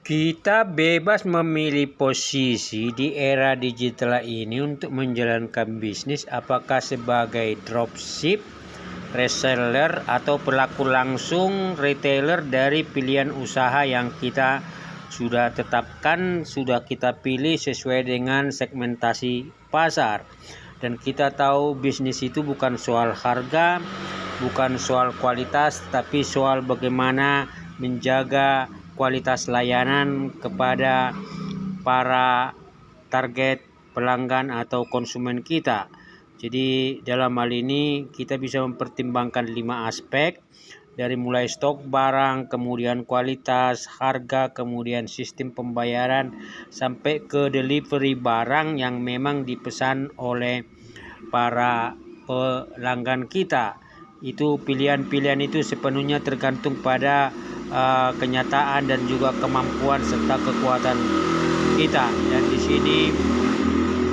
Kita bebas memilih posisi di era digital ini untuk menjalankan bisnis, apakah sebagai dropship, reseller, atau pelaku langsung retailer dari pilihan usaha yang kita sudah tetapkan, sudah kita pilih sesuai dengan segmentasi pasar. Dan kita tahu bisnis itu bukan soal harga, bukan soal kualitas, tapi soal bagaimana menjaga kualitas layanan kepada para target pelanggan atau konsumen kita. Jadi dalam hal ini kita bisa mempertimbangkan 5 aspek, dari mulai stok barang, kemudian kualitas, harga, kemudian sistem pembayaran, sampai ke delivery barang yang memang dipesan oleh para pelanggan kita. Itu pilihan-pilihan itu sepenuhnya tergantung pada kenyataan dan juga kemampuan serta kekuatan kita. Dan di sini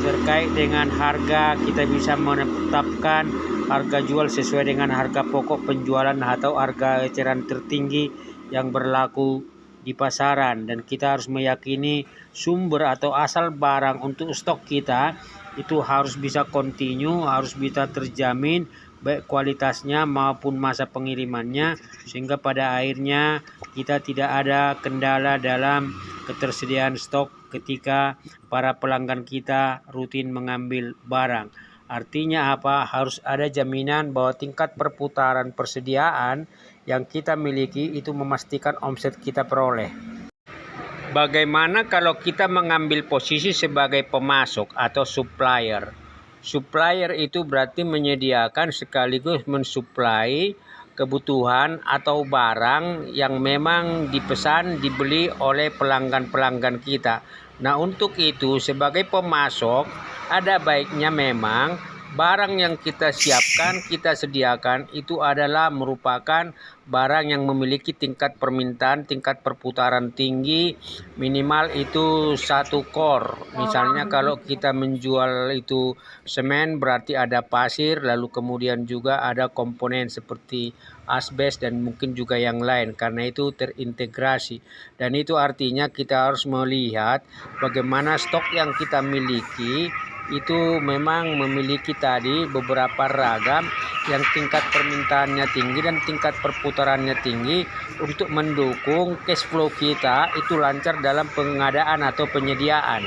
terkait dengan harga, kita bisa menetapkan harga jual sesuai dengan harga pokok penjualan atau harga eceran tertinggi yang berlaku di pasaran. Dan kita harus meyakini sumber atau asal barang untuk stok kita itu harus bisa kontinu, harus bisa terjamin baik kualitasnya maupun masa pengirimannya, sehingga pada akhirnya kita tidak ada kendala dalam ketersediaan stok ketika para pelanggan kita rutin mengambil barang. Artinya apa? Harus ada jaminan bahwa tingkat perputaran persediaan yang kita miliki itu memastikan omset kita peroleh. Bagaimana kalau kita mengambil posisi sebagai pemasok atau supplier? Supplier itu berarti menyediakan sekaligus mensuplai kebutuhan atau barang yang memang dipesan, dibeli oleh pelanggan-pelanggan kita. Nah, untuk itu sebagai pemasok ada baiknya memang barang yang kita siapkan, kita sediakan itu adalah merupakan barang yang memiliki tingkat permintaan, tingkat perputaran tinggi, minimal itu 1 core. Misalnya kalau kita menjual itu semen, berarti ada pasir, lalu kemudian juga ada komponen seperti asbes dan mungkin juga yang lain, karena itu terintegrasi. Dan itu artinya kita harus melihat bagaimana stok yang kita miliki itu memang memiliki tadi beberapa ragam yang tingkat permintaannya tinggi dan tingkat perputarannya tinggi untuk mendukung cash flow kita itu lancar dalam pengadaan atau penyediaan.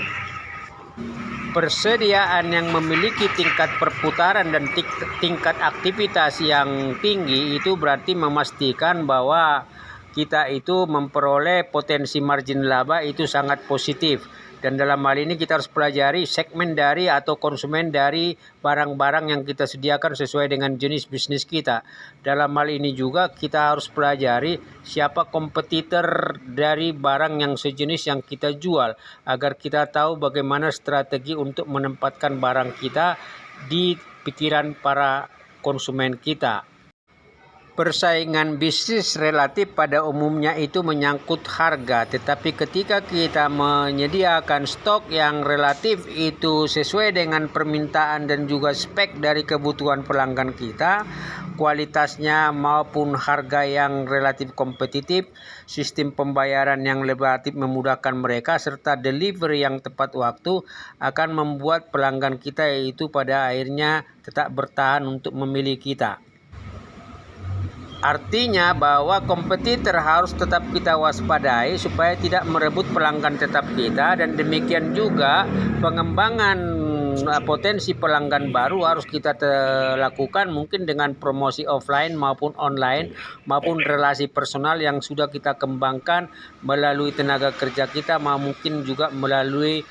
Persediaan yang memiliki tingkat perputaran dan tingkat aktivitas yang tinggi itu berarti memastikan bahwa kita itu memperoleh potensi margin laba itu sangat positif. Dan dalam hal ini kita harus pelajari segmen dari atau konsumen dari barang-barang yang kita sediakan sesuai dengan jenis bisnis kita. Dalam hal ini juga kita harus pelajari siapa kompetitor dari barang yang sejenis yang kita jual, agar kita tahu bagaimana strategi untuk menempatkan barang kita di pikiran para konsumen kita. Persaingan bisnis relatif pada umumnya itu menyangkut harga, tetapi ketika kita menyediakan stok yang relatif itu sesuai dengan permintaan dan juga spek dari kebutuhan pelanggan kita, kualitasnya maupun harga yang relatif kompetitif, sistem pembayaran yang relatif memudahkan mereka, serta delivery yang tepat waktu akan membuat pelanggan kita itu pada akhirnya tetap bertahan untuk memilih kita. Artinya bahwa kompetitor harus tetap kita waspadai supaya tidak merebut pelanggan tetap kita, dan demikian juga pengembangan potensi pelanggan baru harus kita lakukan mungkin dengan promosi offline maupun online maupun relasi personal yang sudah kita kembangkan melalui tenaga kerja kita, mungkin juga melalui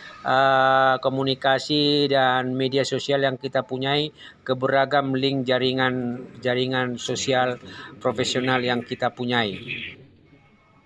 komunikasi dan media sosial yang kita punyai ke beragam link jaringan sosial profesional yang kita punyai.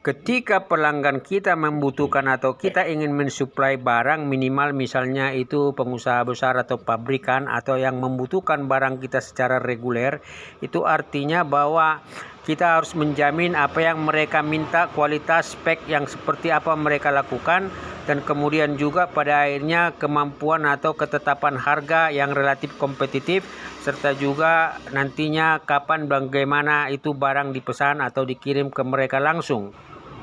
Ketika pelanggan kita membutuhkan atau kita ingin mensuplai barang, minimal misalnya itu pengusaha besar atau pabrikan atau yang membutuhkan barang kita secara reguler, itu artinya bahwa kita harus menjamin apa yang mereka minta, kualitas, spek yang seperti apa mereka lakukan, dan kemudian juga pada akhirnya kemampuan atau ketetapan harga yang relatif kompetitif, serta juga nantinya kapan bagaimana itu barang dipesan atau dikirim ke mereka langsung.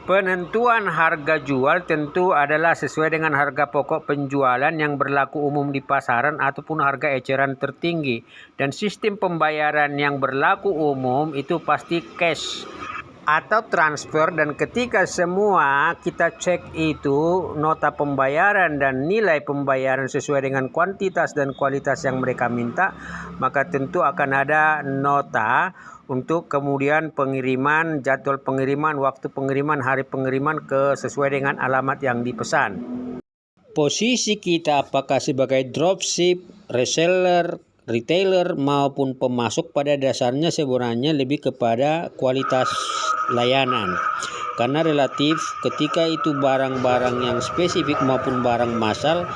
Penentuan harga jual tentu adalah sesuai dengan harga pokok penjualan yang berlaku umum di pasaran ataupun harga eceran tertinggi. Dan sistem pembayaran yang berlaku umum itu pasti cash atau transfer, dan ketika semua kita cek itu nota pembayaran dan nilai pembayaran sesuai dengan kuantitas dan kualitas yang mereka minta, maka tentu akan ada nota untuk kemudian pengiriman, jadwal pengiriman, waktu pengiriman, hari pengiriman sesuai dengan alamat yang dipesan. Posisi kita apakah sebagai dropship, reseller, retailer maupun pemasok pada dasarnya sebenarnya lebih kepada kualitas layanan. Karena relatif ketika itu barang-barang yang spesifik maupun barang massal,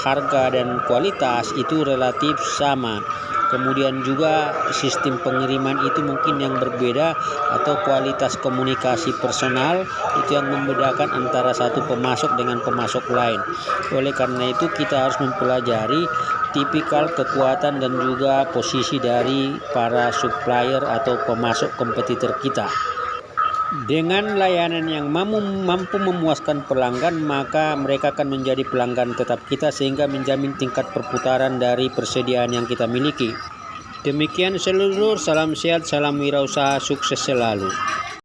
harga dan kualitas itu relatif sama. Kemudian juga sistem pengiriman itu mungkin yang berbeda atau kualitas komunikasi personal itu yang membedakan antara satu pemasok dengan pemasok lain. Oleh karena itu kita harus mempelajari tipikal kekuatan dan juga posisi dari para supplier atau pemasok kompetitor kita. Dengan layanan yang mampu memuaskan pelanggan, maka mereka akan menjadi pelanggan tetap kita sehingga menjamin tingkat perputaran dari persediaan yang kita miliki. Demikian seluruh, salam sehat, salam wirausaha, sukses selalu.